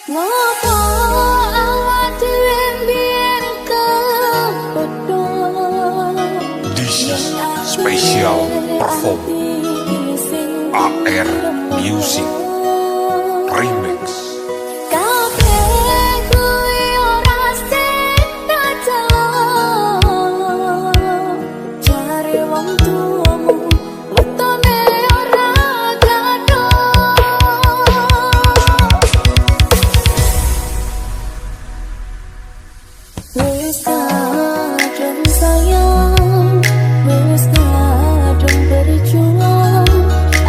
Ngopo awak dhewe mbiyen kepedho. This is special perform AR Music Remix. Kabeh kuwi ora sengaja. Jare wong tuamu wetone ora gadoh. Wis kadung sayang, wis kadung berjuang.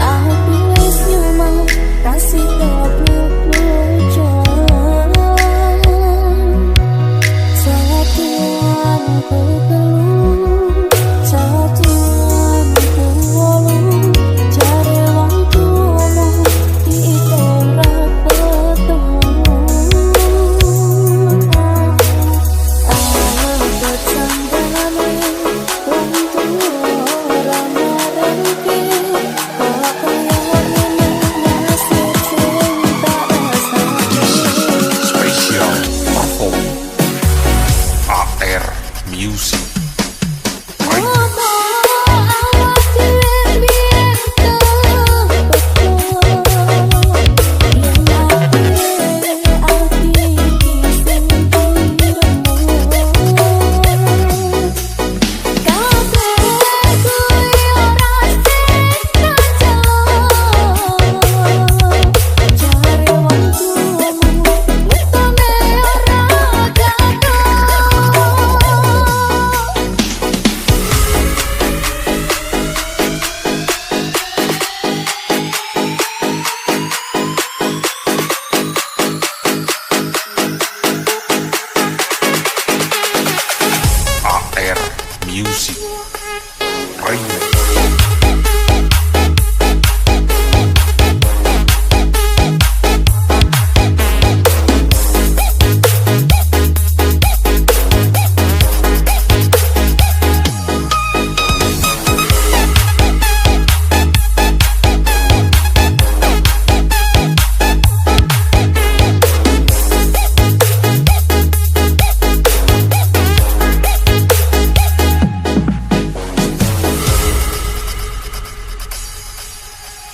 Aku wis nyuman kasih kepelucan. Satuan ku keluh, satuan ku wolu. Jare wong tuamu ditolak petemu. Special perform AR Music Remix. AR Music Remix.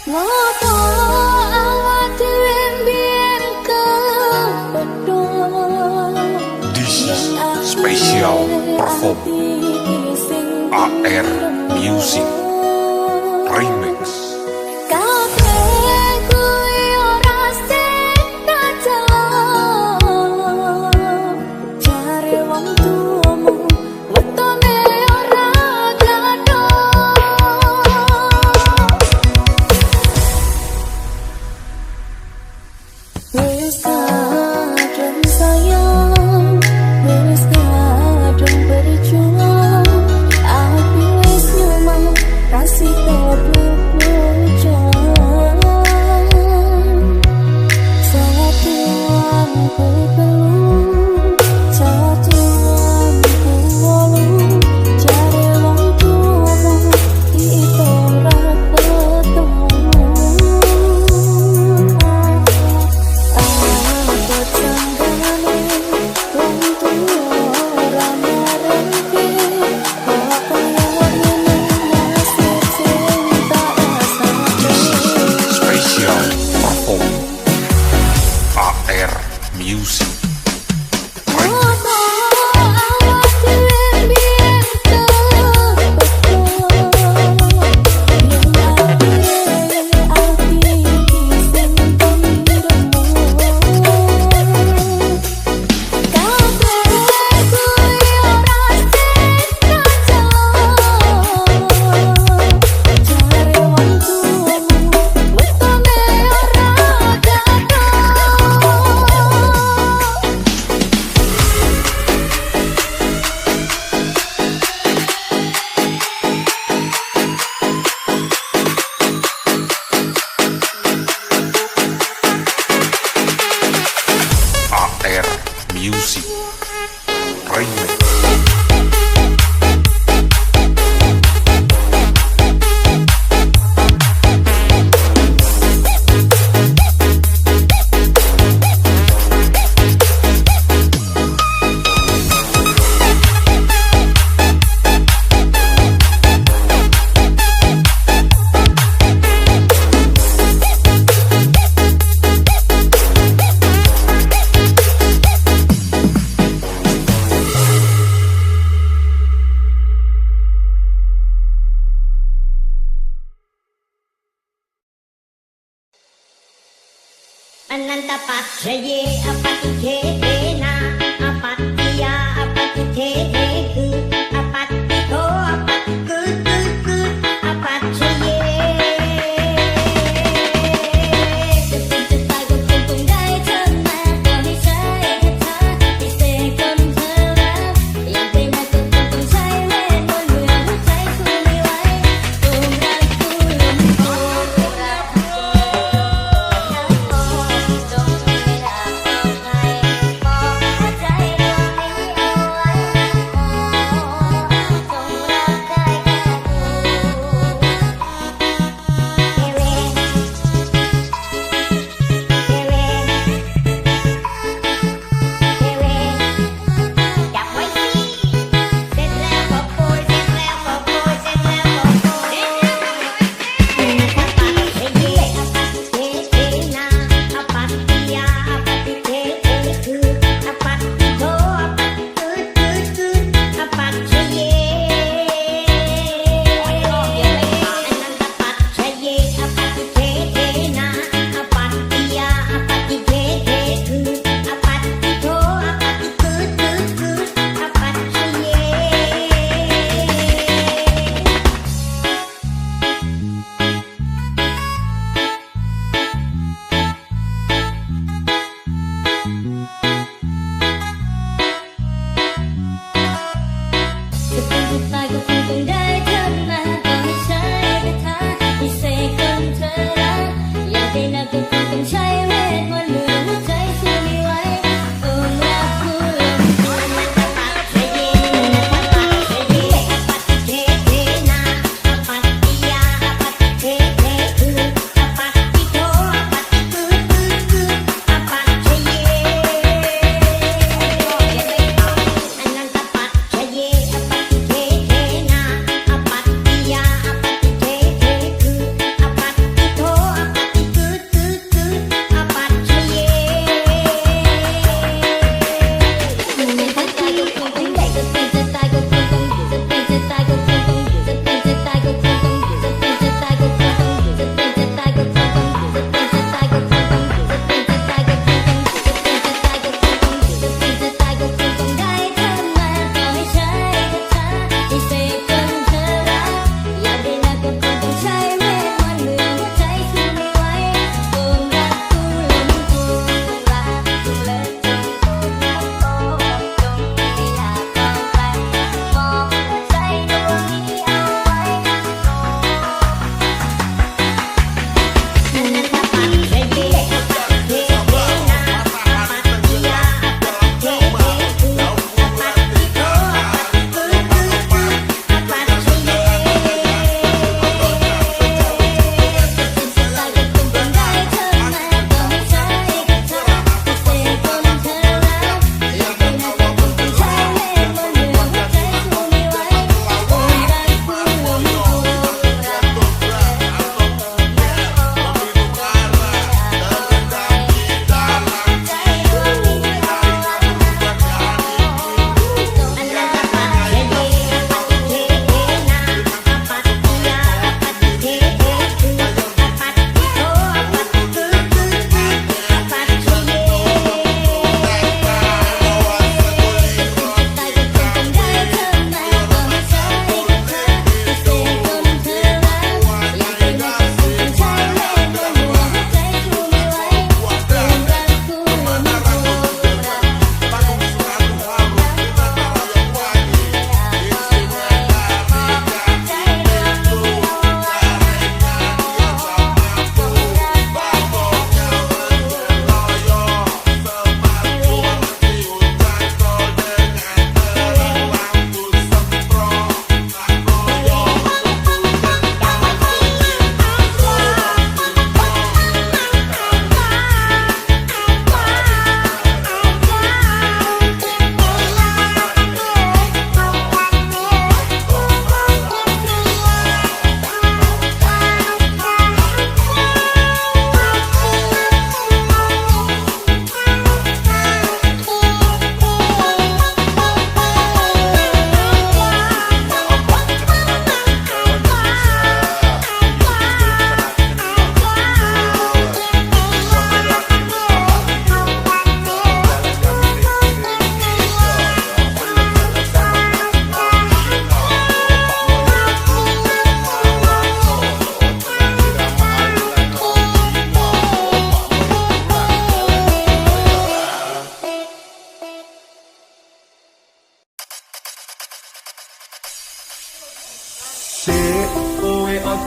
Ngopo awak dhewe mbiyen kepedho. This is special perform AR Music Remix. Kabeh kuwi ora sengaja. Jare wong tuamu wetone ora gadoh. Wis kadung sayang, wis kadung berjuang. Aku wis nyuman kasih kepelucan. Satuan ku keluh, satuan ku wolu. Jare wong tuamu ditolak petemu. Special perform AR Music Remix. Ananta Patraye Apatite Na Apatia Apatite Ku Apatiko Apatiku Apatraye Just like a pum dai chân ma có đi say thật tha đi xe con thơ la yang tay ma cứ pum say lên đôi người hút cháy khu mi lái cùng ra khu lùm hồ ra Hãy subscribe cho kênh Ghiền Mì Gõ để không bỏ lỡ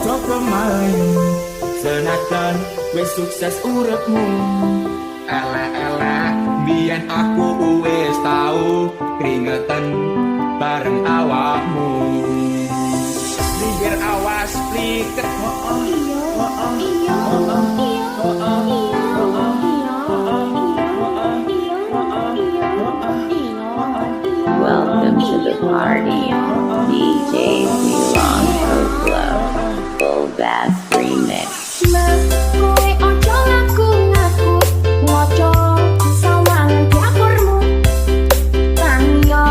ojo kemayu senajan wis sukses uripmu. Elek-elek biyen aku wis tau keringetan bareng awakmu. Pinggir awas pliket. Welcome to the party. DJ Milan Flow, Full Bass Remix. Kowe ojo ngaku-ngaku ngojo sawang dapurmu. Tanyo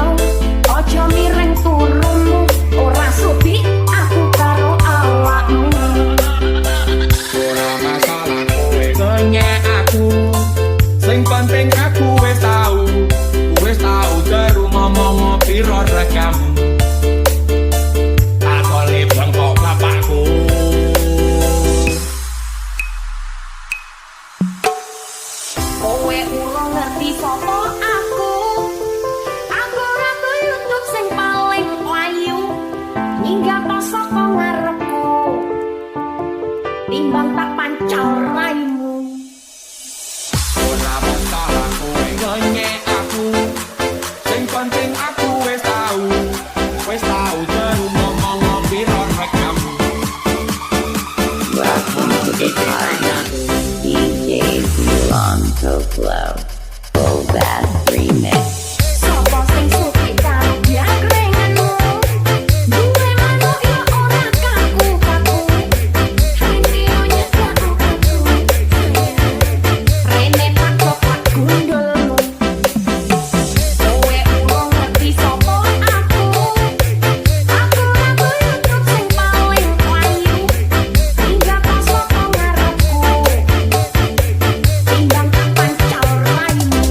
ojo mireng turunmu. Ora subi aku karo awakmu. Ora masalah kowe kenyek aku. Sing penting aku wis tau jeru ngomong piro rekamu. Aku lebang kok bapakku. Kowe urung ngerti sapa aku. Aku ratu YouTube sing paling ayu. Ninggal to saka ngarepku. Timbang tak pancal raimu. Ora masalah kowe kenyek aku. Sing penting aku wis tau jeru ngomong piro rekamu. Welcome to the party. DJ Milan Flow, Full Bass Remix. Sapa sing suki karo jagrenganmu? Duwe manuk ya ora kaku-kaku. Videonya kaku-kaku. Rene tak coklat gundulmu. Kowe urung ngerti sapa aku. Aku ratu YouTube sing paling ayu. Hingga pas saka ngarepku. Timbang tak pancal raimu.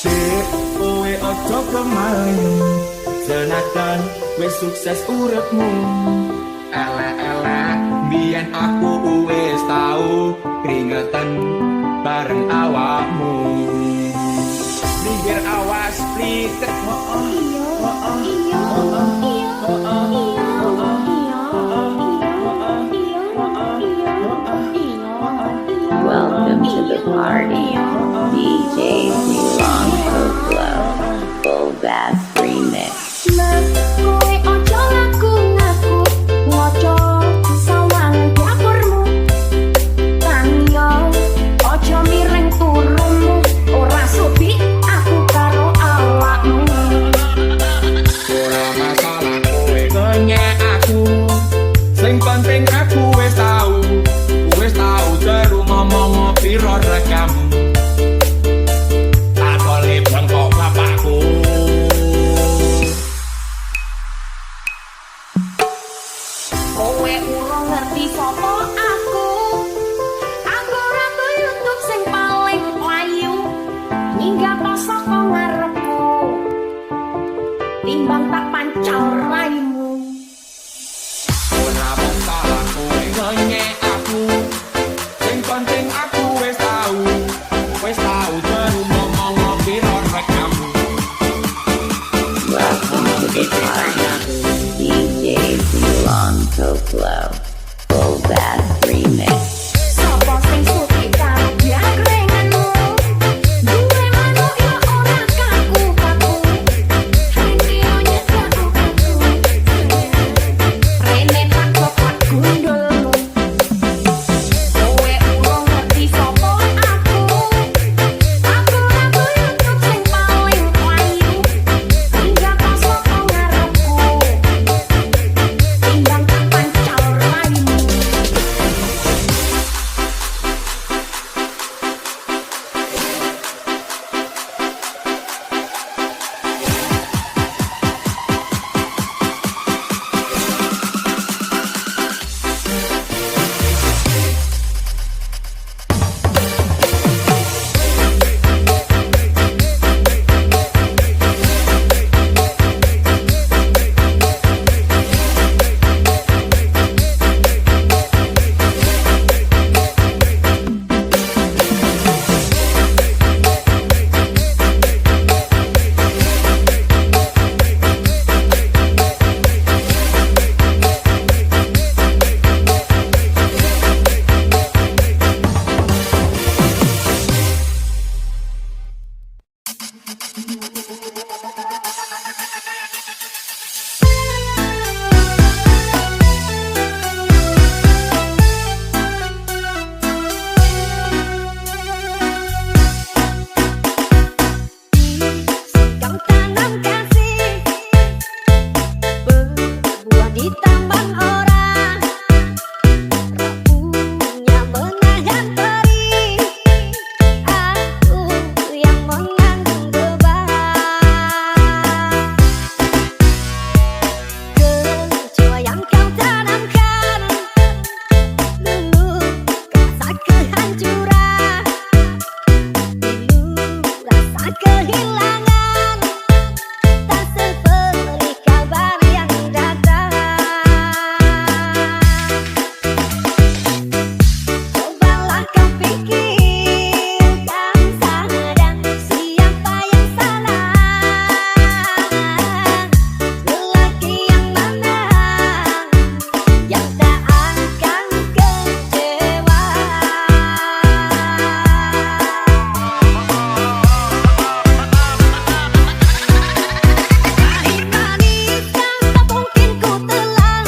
Sik kowe ojo kemayu senajan wis sukses uripmu. Elek-elek biyen aku wis tau keringetan bareng awakmu. Pinggir awas pliket. Welcome to the party. DJ Milan Flow, Full Bass Remix. Kowe ojo ngaku-ngaku ngojo sawang dapurmu. Tanyo ojo mireng turunmu. Ora subi aku karo awakmu. Ora masalah kowe kenyek aku. Sing penting aku wis tau jeru ngomong piro rekamu. Aku lebang kok bapakku. Kowe urung ngerti sapa aku. Aku ratu YouTube sing paling ayu. Ninggal to saka ngarepku. Timbang tak pancal raimu. Ora masalah kowe kenyek aku. Sing penting aku wis tau jeru ngomong piro rekamu. Welcome to the party. DJ Milan Flow, Full Bass Remix. Sapa sing suki karo jagrenganmu? Duwe manuk ya ora kaku-kaku. Videonya kaku-kaku. Rene tak coklat gundulmu. Kowe urung ngerti sapa aku. Aku ratu YouTube sing paling di taman orang, rambutnya menahan perih, aku yang menanggung beban. Kecewa yang kau tanamkan dulu, rasa kehancuran, dulu rasa kehilangan, tak seperti kabar yang datang. Cobalah kau pikirkan sadar siapa yang salah, lelaki yang mana yang tak akan kecewa. Pahit manis yang tak mungkin ku telan,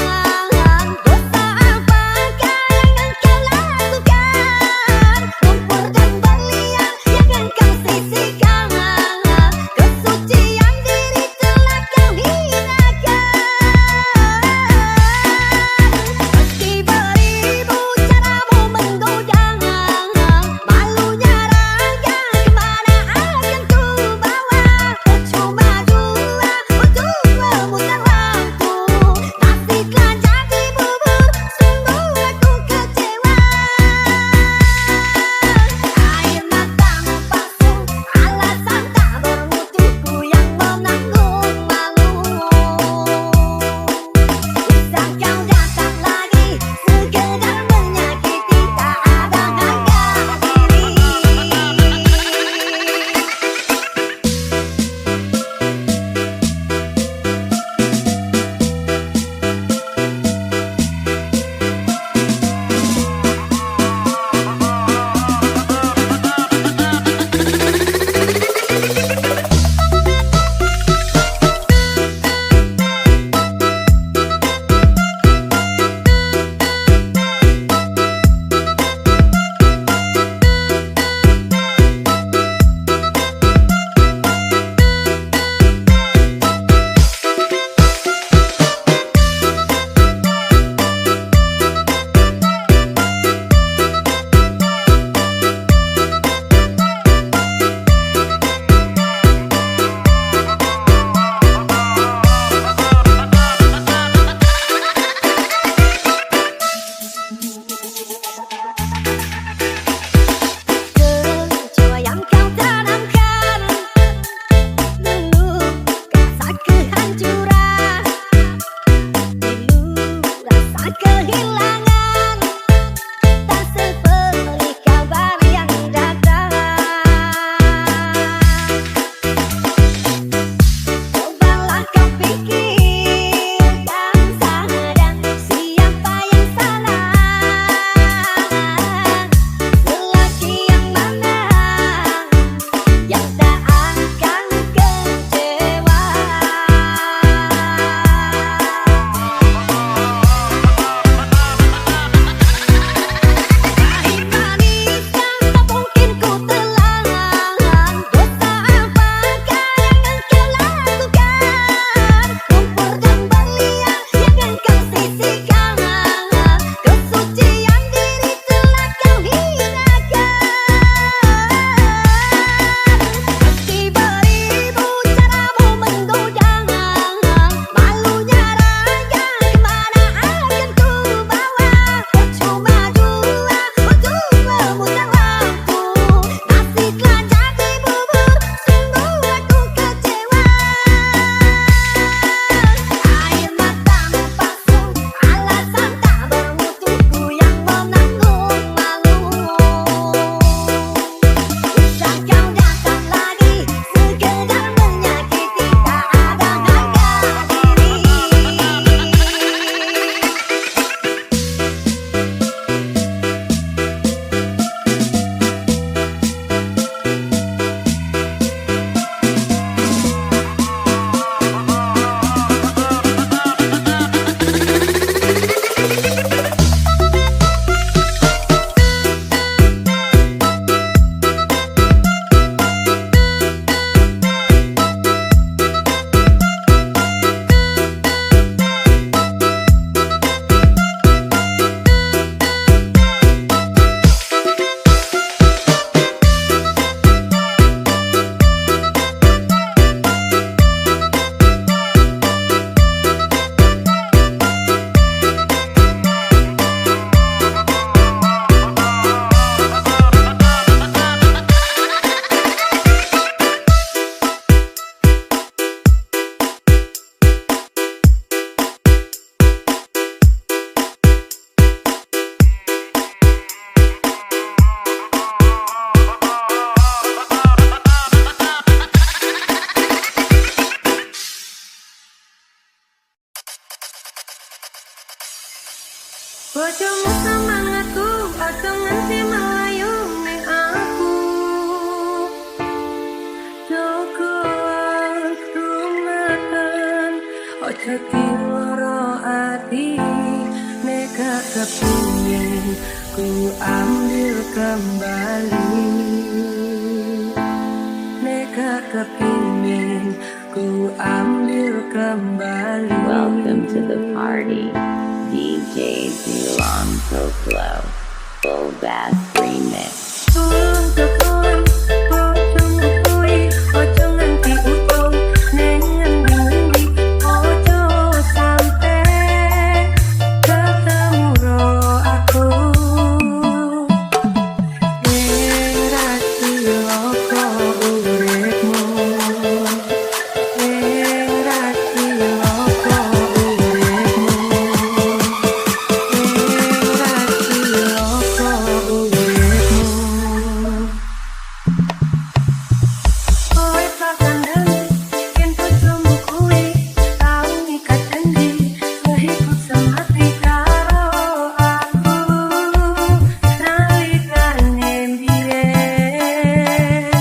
dosa apakah yang engkau lakukan? Lumpur dan berlian yang engkau sisihkan, kesucian diri telah kau hinakan. Meski beribu caramu menggoda, malunya raga kemana akan ku bawa? Percuma jua untuk memutar waktu, nasi telah jadi bubur, sungguh aku kecewa. Air matamu palsu, alasan tak bermutuku yang menanggung malu. Bisa kau datang lagi, sekedar menyakiti, tak ada harga diri. Kecewa yang kau tanamkan dulu, rasa kehancuran, dulu rasa kehilangan, tak seperti kabar yang datang. Cobalah kau pikirkan sadar siapa yang salah, lelaki yang mana yang tak akan kecewa. Bojomu semangatku, aja nganti melayu ning aku. Joko rumatan, ojo diloro ati. Nek gak kepingin, ku ambil kembali. Nek gak kepingin, ku ambil kembali. Welcome to the party. DJ Zulonto Flow. Full Bass Remix. Untuk kowe, bojomu kuwi, ojo nganti utung. Ning ngendi-ngendi, ojo sampe ketemu ro aku. Ning rasi loko uripmu. Ning rasi loko uripmu. Ning rasi loko uripmu. Kowe tak kandhani, yen bojomu kuwi tau ngikat janji, sehidup semati karo aku. Nalikane mbiyen,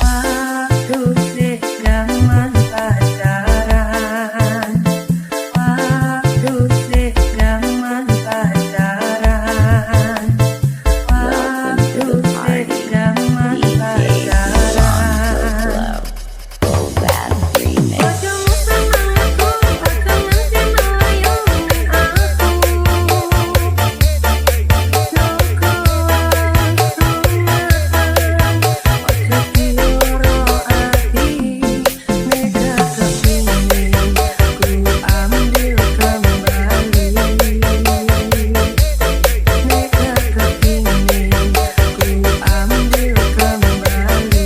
waktu sik zaman pacaran. Waktu sik zaman pacaran. Welcome to the party. DJ Zulonto Flow. Full Bass Remix. Bojomu semangatku, ojo nganti melayu ning aku. Joko rumatan, ojo diloro ati. Nek gak kepingin, ku ambil kembali. Nek gak kepingin, ku ambil kembali.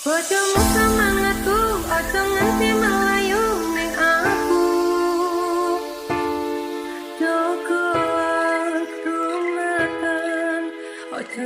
Bojomu semangatku, ojo nganti melayu ning aku. Joko rumatan, ojo